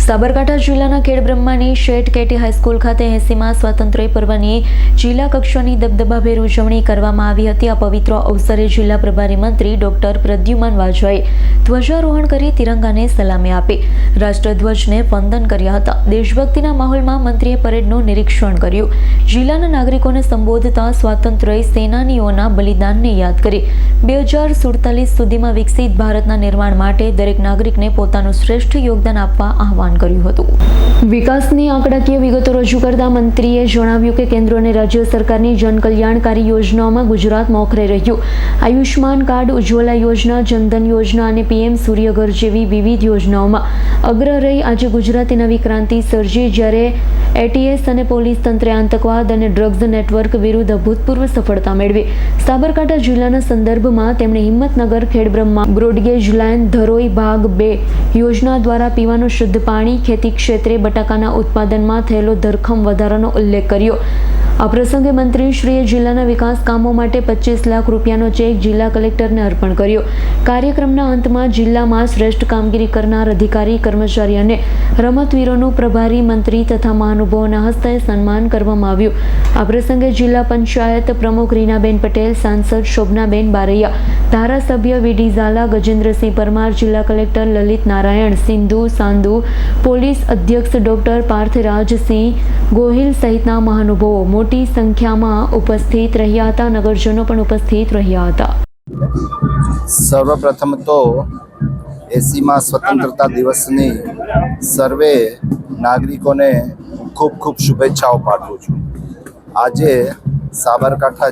સાબરકાંઠા જિલ્લાના ખેડબ્રહ્માની શેઠ KT high school ખાતે 80મા સ્વાતંત્ર્ય પર્વની જિલ્લા કક્ષાની દબદબાભેર ઉજવણી કરવામાં આવી હતી। આ પવિત્ર અવસરે જિલ્લા પ્રભારી મંત્રી ડોક્ટર પ્રદ્યુમન વાજાએ ધ્વજારોહણ કરી તિરંગાને સલામી આપી રાષ્ટ્રધ્વજને વંદન કર્યા હતા। દેશભક્તિના માહોલમાં મંત્રીએ પરેડનું નિરીક્ષણ કર્યું। જિલ્લાના નાગરિકોને સંબોધતા સ્વાતંત્ર્ય સેનાનીઓના બલિદાનને યાદ કરી 2047 સુધીમાં વિકસિત ભારતના નિર્માણ માટે દરેક નાગરિકને પોતાનું શ્રેષ્ઠ યોગદાન આપવા આહવાન કર્યું હતું। વિકાસની આંકડાકીય વિગતો રજૂ કરતા મંત્રીએ જણાવ્યું કે કેન્દ્ર અને રાજ્ય સરકારની જનકલ્યાણકારી યોજનાઓમાં ગુજરાત મોખરે રહ્યું। આયુષ્માન કાર્ડ, ઉજ્જવલા યોજના, જનધન યોજના અને પીએમ સૂર્યઘર જેવી વિવિધ યોજનાઓમાં અગ્ર રહી આજે ગુજરાતે નવી ક્રાંતિ સર્જી, જ્યારે એટીએસ અને પોલીસ તંત્રે આતંકવાદ અને ડ્રગ્સ નેટવર્ક વિરુદ્ધ અભૂતપૂર્વ સફળતા મેળવી। સાબરકાંઠા જિલ્લાના સંદર્ભમાં તેમણે હિંમતનગર, ખેડબ્રહ્મા, બ્રોડગેજ લાઇન, ધરોઈ ભાગ 2 યોજના દ્વારા પીવાનું શુદ્ધ પાણી, ખેતી ક્ષેત્રે બટાકાના ઉત્પાદનમાં થયેલો ધરખમ વધારાનો ઉલ્લેખ કર્યો। આ પ્રસંગે મંત્રીશ્રીએ જિલ્લાના વિકાસ કામો માટે 25 લાખ રૂપિયાનો ચેક જિલ્લા કલેક્ટરને અર્પણ કર્યો। કાર્યક્રમના અંતમાં જિલ્લામાં શ્રેષ્ઠ કામગીરી કરનાર અધિકારી, કર્મચારી અને રમતવીરોનું પ્રભારી મંત્રી તથા મહાનુભાવોના હસ્તે સન્માન કરવામાં આવ્યું। આ પ્રસંગે જિલ્લા પંચાયત પ્રમુખ રીનાબેન પટેલ, સાંસદ શોભનાબેન બારૈયા, ધારાસભ્ય વીડી ઝાલા, ગજેન્દ્રસિંહ પરમાર, જિલ્લા કલેક્ટર લલિત નારાયણ સિંધુ સાંધુ, પોલીસ અધ્યક્ષ ડોક્ટર પાર્થરાજસિંહ ગોહિલ સહિતના મહાનુભાવો મોટી સંખ્યામાં ઉપસ્થિત રહ્યા હતા। નગરજનો પણ ઉપસ્થિત રહ્યા હતા। સર્વપ્રથમ તો 80મા સ્વતંત્રતા દિવસની સર્વે નાગરિકોને ખૂબ ખૂબ શુભેચ્છાઓ પાઠવું છું। આજે સાબરકાંઠા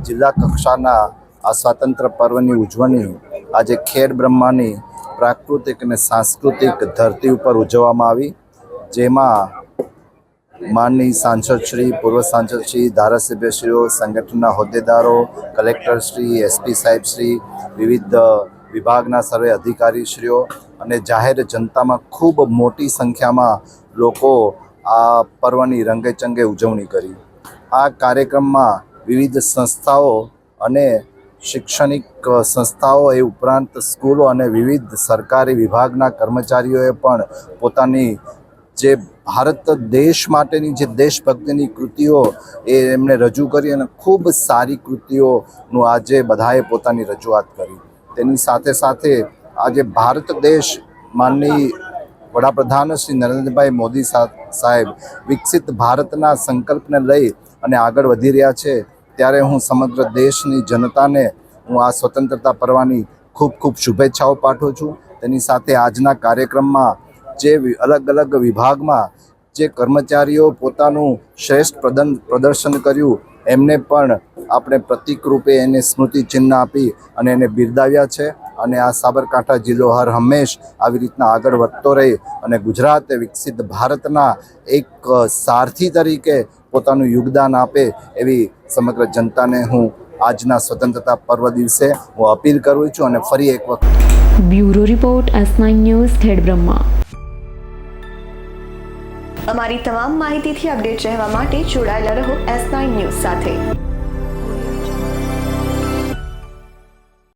જિલ્લા કક્ષાના આ સ્વાતંત્ર્ય પર્વની ઉજવણી આજે ખેડબ્રહ્માની પ્રાકૃતિક અને સાંસ્કૃતિક ધરતી ઉપર ઉજવવામાં આવી, જેમાં માનની સાંસદશ્રી, પૂર્વ સાંસદશ્રી, ધારાસભ્યશ્રીઓ, સંગઠનના હોદ્દેદારો, કલેક્ટરશ્રી, એસપી સાહેબશ્રી, વિવિધ વિભાગના સર્વે અધિકારીશ્રીઓ અને જાહેર જનતામાં ખૂબ મોટી સંખ્યામાં લોકો આ પર્વની રંગેચંગે ઉજવણી કરી। આ કાર્યક્રમમાં વિવિધ સંસ્થાઓ અને શૈક્ષણિક સંસ્થાઓ એ ઉપરાંત સ્કૂલો અને વિવિધ સરકારી વિભાગના કર્મચારીઓએ પણ પોતાની જે ભારત દેશ માટેની જે દેશભક્તિની કૃતિઓ એ એમણે રજૂ કરી અને ખૂબ સારી કૃતિઓનું આજે બધાએ પોતાની રજૂઆત કરી। તેની સાથે સાથે આજે ભારત દેશ માનની વડાપ્રધાન શ્રી નરેન્દ્રભાઈ મોદી સાહેબ વિકસિત ભારતના સંકલ્પને લઈ અને આગળ વધી રહ્યા છે, ત્યારે હું સમગ્ર દેશની જનતાને હું આ સ્વતંત્રતા પર્વની ખૂબ ખૂબ શુભેચ્છાઓ પાઠવું છું। તેની સાથે આજના કાર્યક્રમમાં જે અલગ અલગ વિભાગમાં જે કર્મચારીઓ પોતાનું શ્રેષ્ઠ પ્રદર્શન કર્યું એમને પણ આપણે પ્રતીક રૂપે એને સ્મૃતિ ચિહ્ન આપી અને એને બિરદાવ્યા છે। અને આ સાબરકાંઠા જિલ્લો હર હંમેશ આવી રીતના આગળ વધતો રહે અને ગુજરાતે વિકસિત ભારતના એક સારથી તરીકે પોતાનું યોગદાન આપે એવી સમગ્ર જનતાને હું આજના સ્વતંત્રતા પર્વ દિવસે હું અપીલ કરું છું। અને ફરી એક વખત bureau report S9 news Khedbrahma. અમારી તમામ માહિતીથી અપડેટ રહેવા માટે જોડાયેલા રહો S9 ન્યૂઝ સાથે।